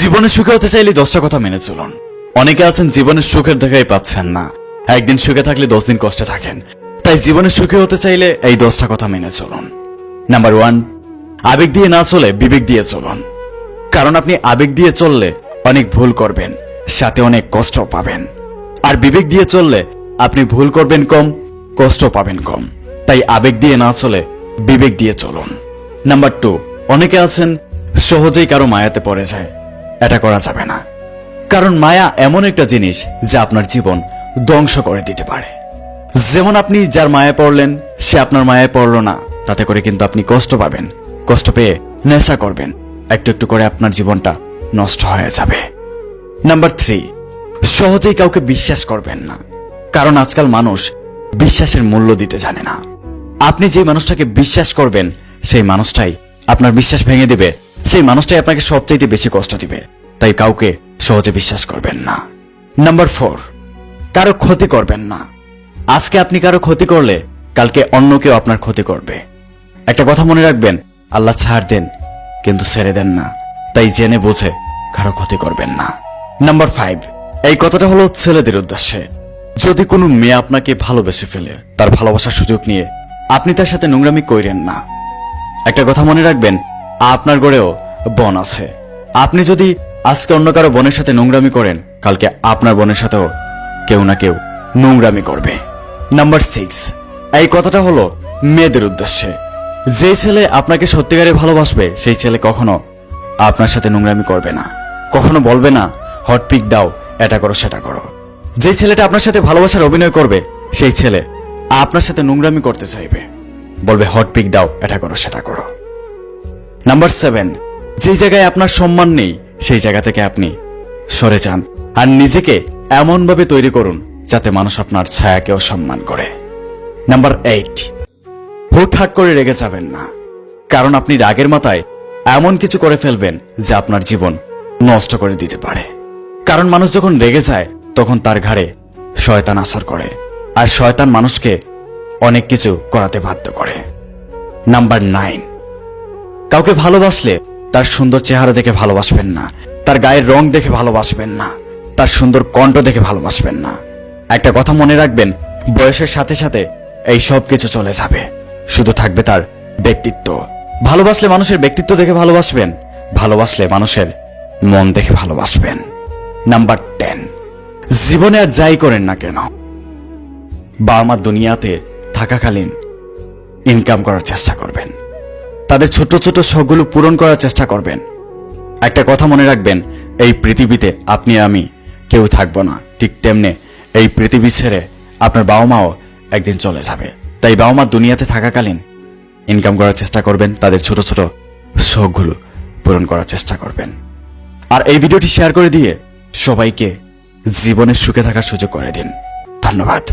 জীবনে সুখে হতে চাইলে 10টা কথা মেনে চলুন। অনেকে আছেন জীবনের সুখের দেখাই পাচ্ছেন না, একদিন সুখে থাকলে 10 দিন কষ্টে থাকেন। তাই জীবনে সুখে হতে চাইলে এই 10টা কথা মেনে চলুন। নাম্বার 1, আবেগ দিয়ে না চলে বিবেক দিয়ে চলুন। কারণ আপনি আবেগ দিয়ে চললে অনেক ভুল করবেন, সাথে অনেক কষ্ট পাবেন। আর বিবেক দিয়ে চললে আপনি ভুল করবেন কম, কষ্ট পাবেন কম। তাই আবেগ দিয়ে না চলে বিবেক দিয়ে চলুন। নাম্বার 2, অনেকে আছেন সহজেই কারো মায়াতে পড়ে যায়। এটা করা যাবে না, কারণ মায়া এমন একটা জিনিস যা আপনার জীবন ধ্বংস করে দিতে পারে। যেমন আপনি যার মায়ায় পড়লেন, সে আপনার মায়ায় পড়ল না, তাতে করে কিন্তু আপনি কষ্ট পাবেন। কষ্ট পেয়ে নেশা করবেন, একটু একটু করে আপনার জীবনটা নষ্ট হয়ে যাবে। নাম্বার 3, সহজেই কাউকে বিশ্বাস করবেন না, কারণ আজকাল মানুষ বিশ্বাসের মূল্য দিতে জানে না। আপনি যে মানুষটাকে বিশ্বাস করবেন, সেই মানুষটাই আপনার বিশ্বাস ভেঙে দিবে, সেই মানুষটাই আপনাকে সবচাইতে বেশি কষ্ট দিবে। তাই কাউকে সহজে বিশ্বাস করবেন না। নাম্বার 4, কারো ক্ষতি করবেন না। আজকে আপনি কারো ক্ষতি করলে কালকে অন্য কেউ আপনার ক্ষতি করবে। একটা কথা মনে রাখবেন, আল্লাহ ছাড় দেন কিন্তু ছেড়ে দেন না। তাই জেনে বুঝে কারো ক্ষতি করবেন না। নাম্বার 5, এই কথাটা হলো ছেলেদের উদ্দেশ্যে। যদি কোনো মেয়ে আপনাকে ভালোবেসে ফেলে, তার ভালোবাসার সুযোগ নিয়ে আপনি তার সাথে নোংরামি কইরেন না। একটা কথা মনে রাখবেন, আপনার গড়েও বোন আছে। আপনি যদি আজকে অন্য কারো বোনের সাথে নোংরামি করেন, কালকে আপনার বোনের সাথেও কেউ না কেউ নোংরামি করবে। নাম্বার 6, এই কথাটা হলো মেয়েদের উদ্দেশ্যে। যে ছেলে আপনাকে সত্যিকারে ভালোবাসবে, সেই ছেলে কখনো আপনার সাথে নোংরামি করবে না, কখনো বলবে না হট পিক দাও, এটা করো সেটা করো। যে ছেলেটা আপনার সাথে ভালোবাসার অভিনয় করবে, সেই ছেলে আপনার সাথে নোংরামি করতে চাইবে, বলবে হট পিক দাও, এটা করো সেটা করো। নাম্বার 7, যে জায়গায় আপনার সম্মান নেই, সেই জায়গা থেকে আপনি সরে যান আর নিজেকে এমনভাবে তৈরি করুন যাতে মানুষ আপনার ছায়াকেও সম্মান করে। নাম্বার 8, হুটহাট করে রেগে যাবেন না, কারণ আপনি রাগের মাথায় এমন কিছু করে ফেলবেন যা আপনার জীবন নষ্ট করে দিতে পারে। কারণ মানুষ যখন রেগে যায়, তখন তার ঘাড়ে শয়তান আসর করে, আর শয়তান মানুষকে অনেক কিছু করাতে বাধ্য করে। নাম্বার 9, কাউকে ভালোবাসলে তার সুন্দর চেহারা দেখে ভালোবাসবেন না, তার গায়ের রং দেখে ভালোবাসবেন না, তার সুন্দর কণ্ঠ দেখে ভালোবাসবেন না। একটা কথা মনে রাখবেন, বয়সের সাথে সাথে এই সব কিছু চলে যাবে, শুধু থাকবে তার ব্যক্তিত্ব। ভালোবাসলে মানুষের ব্যক্তিত্ব দেখে ভালোবাসবেন, ভালোবাসলে মানুষের মন দেখে ভালোবাসবেন। নাম্বার 10, জীবনে আর যাই করেন না কেন, বাবা মার দুনিয়াতে থাকাকালীন ইনকাম করার চেষ্টা করবেন, তাদের ছোট ছোট শখগুলো পূরণ করার চেষ্টা করবেন। একটা কথা মনে রাখবেন, এই পৃথিবীতে আপনি আমি কেউ থাকবো না, ঠিক তেমনি এই পৃথিবী ছেড়ে আপনার বাবা মাও একদিন চলে যাবে। তাই বাবা মা দুনিয়াতে থাকাকালীন ইনকাম করার চেষ্টা করবেন, তাদের ছোট ছোট শখগুলো পূরণ করার চেষ্টা করবেন। আর এই ভিডিওটি শেয়ার করে দিয়ে সবাইকে জীবনের সুখে থাকার সুযোগ করে দিন। ধন্যবাদ।